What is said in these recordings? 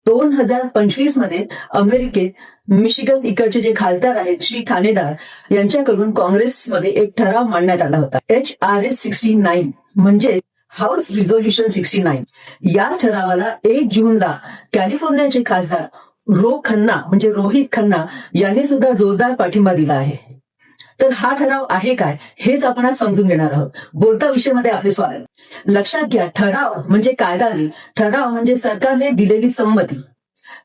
2025 मध्ये अमेरिकेत मिशिगन इकडचे जे खासदार आहेत श्री ठाणेदार यांच्याकडून काँग्रेसमध्ये एक ठराव मांडण्यात आला होता. HRS 69 म्हणजे हाऊस रिझोल्युशन 69. या ठरावाला 1 जूनला कॅलिफोर्नियाचे खासदार म्हणजे रोहित खन्ना यांनी सुद्धा जोरदार पाठिंबा दिला आहे. तर हा ठराव आहे काय हेच आपण आज समजून घेणार आहोत. बोलता विषयामध्ये आपले स्वागत. लक्षात घ्या, ठराव म्हणजे कायदा नाही. ठराव म्हणजे सरकारने दिलेली संमती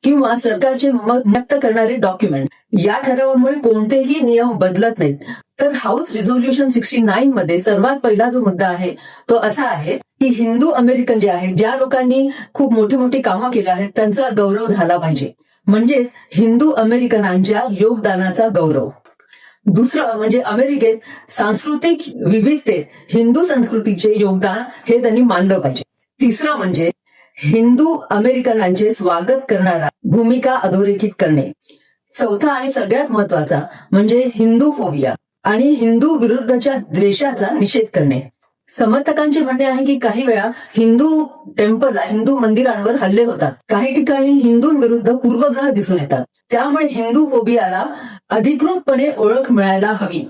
किंवा सरकारचे मत व्यक्त करणारे डॉक्युमेंट. या ठरावामुळे कोणतेही नियम बदलत नाहीत. तर हाऊस रिझोल्युशन 69 मध्ये सर्वात पहिला जो मुद्दा आहे तो असा आहे की हिंदू अमेरिकन जे आहेत, ज्या लोकांनी खूप मोठी मोठी कामं केली आहेत त्यांचा गौरव झाला पाहिजे. म्हणजे हिंदू अमेरिकनांच्या योगदानाचा गौरव. दुसरं म्हणजे अमेरिकेत सांस्कृतिक विविधतेत हिंदू संस्कृतीचे योगदान हे त्यांनी मानलं पाहिजे. तिसरं म्हणजे हिंदू अमेरिकनांचे स्वागत करणारा भूमिका अधोरेखित करणे. चौथा आणि सगळ्यात महत्वाचा म्हणजे हिंदू फोबिया आणि हिंदू विरुद्धच्या द्वेषाचा निषेध करणे. समर्थकांचे म्हणणे आहे की काही वेळा हिंदू मंदिरांवर हल्ले होतात. काही ठिकाणी हिंदूंविरुद्ध पूर्वग्रह दिसून येतात. त्यामुळे हिंदू फोबियाला अधिकृतपणे ओळख मिळायला हवी.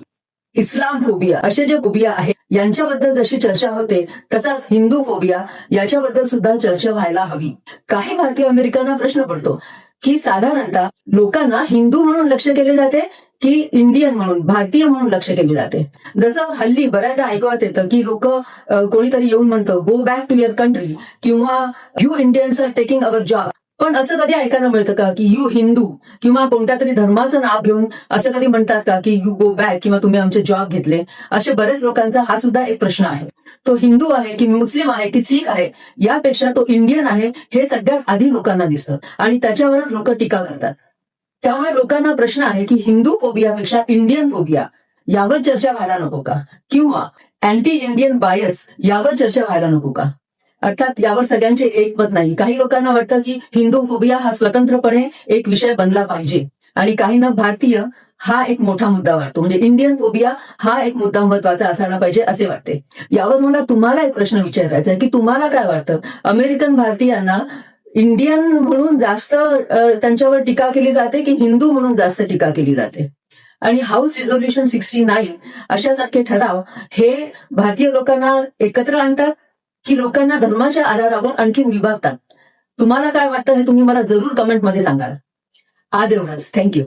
इस्लाम फोबिया असे जे फोबिया आहेत यांच्याबद्दल जशी चर्चा होते तसा हिंदू फोबिया याच्याबद्दल सुद्धा चर्चा व्हायला हवी. काही भारतीय अमेरिकांना प्रश्न पडतो की साधारणतः लोकांना हिंदू म्हणून लक्ष केले जाते की इंडियन म्हणून, भारतीय म्हणून लक्ष केले जाते. जसं हल्ली बऱ्याचदा ऐकवत येतं की लोक कोणीतरी येऊन म्हणतं go back to your country किंवा you Indians are taking our job. पण असं कधी ऐकायला मिळतं का की यू हिंदू किंवा कोणत्या तरी धर्माचं नाव घेऊन असं कधी म्हणतात का की यू गो बॅक किंवा तुम्ही आमचे जॉब घेतले? असे बरेच लोकांचा हा सुद्धा एक प्रश्न आहे. तो हिंदू आहे की मुस्लिम आहे की सिख आहे यापेक्षा तो इंडियन आहे हे सगळ्यात आधी लोकांना दिसतं आणि त्याच्यावरच लोक टीका करतात. त्यामुळे लोकांना प्रश्न आहे की हिंदू फोबियापेक्षा इंडियन फोबिया यावर चर्चा व्हायला नको का? किंवा अँटी इंडियन बायस यावर चर्चा व्हायला नको का? अर्थात यावर सगळ्यांचे एकमत नाही. काही लोकांना वाटतं की हिंदू फोबिया हा स्वतंत्रपणे एक विषय बनला पाहिजे आणि काहींना भारतीय हा एक मोठा मुद्दा वाटतो. म्हणजे इंडियन फोबिया हा एक मुद्दा महत्वाचा असायला पाहिजे असे वाटते. यावर मला तुम्हाला एक प्रश्न विचारायचा आहे की तुम्हाला काय वाटतं, अमेरिकन भारतीयांना इंडियन म्हणून जास्त त्यांच्यावर टीका केली जाते की हिंदू म्हणून जास्त टीका केली जाते? आणि हाऊस रिझोल्युशन 69 अशासारखे ठराव हे भारतीय लोकांना एकत्र आणतात की लोकांना धर्माच्या आधारावर आणखीन विभागतात? तुम्हाला काय वाटतं हे तुम्ही मला जरूर कमेंटमध्ये सांगाल. आज एवढंच. थँक्यू.